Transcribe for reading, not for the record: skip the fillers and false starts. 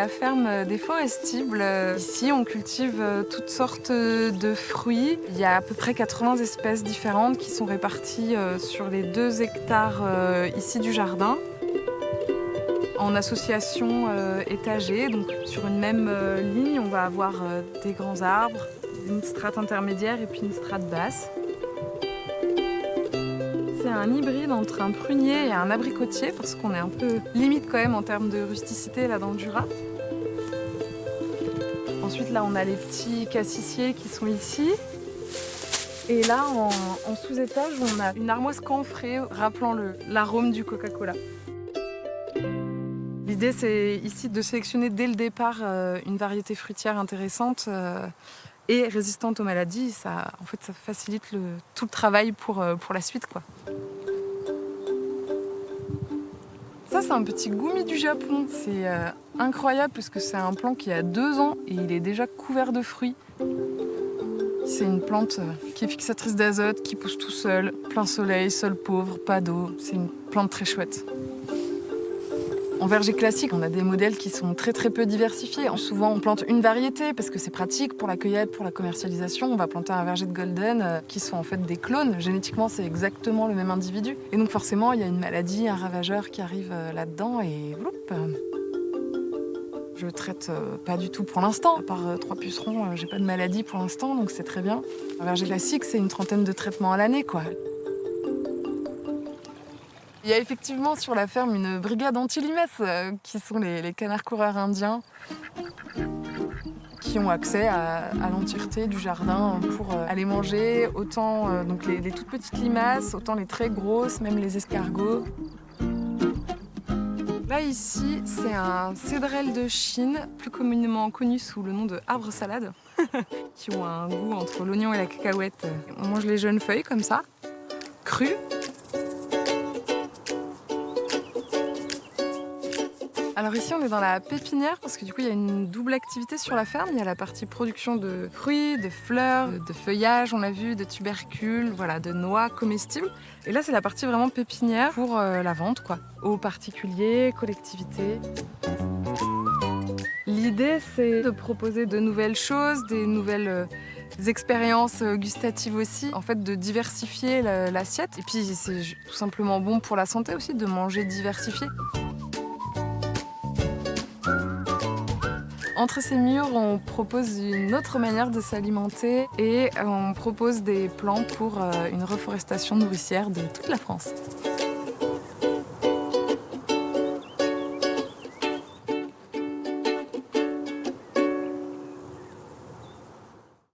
la ferme des Forestibles. Ici, on cultive toutes sortes de fruits. Il y a à peu près 80 espèces différentes qui sont réparties sur les 2 hectares ici du jardin. En association étagée, donc sur une même ligne, on va avoir des grands arbres, une strate intermédiaire et puis une strate basse. C'est un hybride entre un prunier et un abricotier parce qu'on est un peu limite quand même en termes de rusticité là dans le Jura. Ensuite là on a les petits cassissiers qui sont ici. Et là en sous-étage on a une armoise camphrée rappelant l'arôme du Coca-Cola. L'idée c'est ici de sélectionner dès le départ une variété fruitière intéressante et résistante aux maladies. Ça facilite tout le travail pour la suite, quoi. Ça, c'est un petit goumi du Japon. C'est incroyable parce que c'est un plant qui a 2 ans et il est déjà couvert de fruits. C'est une plante qui est fixatrice d'azote, qui pousse tout seul, plein soleil, sol pauvre, pas d'eau. C'est une plante très chouette. En verger classique, on a des modèles qui sont très peu diversifiés. Souvent, on plante une variété parce que c'est pratique pour la cueillette, pour la commercialisation. On va planter un verger de golden qui sont en fait des clones. Génétiquement, c'est exactement le même individu. Et donc forcément, il y a une maladie, un ravageur qui arrive là-dedans et whoop. Je traite pas du tout pour l'instant. À part 3 pucerons, j'ai pas de maladie pour l'instant, donc c'est très bien. Un verger classique, c'est une trentaine de traitements à l'année, quoi. Il y a effectivement sur la ferme une brigade anti-limaces qui sont les canards coureurs indiens qui ont accès à l'entièreté du jardin pour aller manger autant donc les toutes petites limaces, autant les très grosses, même les escargots. Là ici, c'est un cédrel de Chine, plus communément connu sous le nom de arbre salade, qui ont un goût entre l'oignon et la cacahuète. On mange les jeunes feuilles comme ça, crues. Alors ici on est dans la pépinière parce que du coup il y a une double activité sur la ferme. Il y a la partie production de fruits, de fleurs, de feuillages, on a vu, de tubercules, voilà, de noix comestibles. Et là c'est la partie vraiment pépinière pour la vente, quoi, aux particuliers, collectivités. L'idée c'est de proposer de nouvelles choses, des nouvelles expériences gustatives aussi, en fait de diversifier l'assiette. Et puis c'est tout simplement bon pour la santé aussi de manger diversifié. Entre ces murs, on propose une autre manière de s'alimenter et on propose des plans pour une reforestation nourricière de toute la France.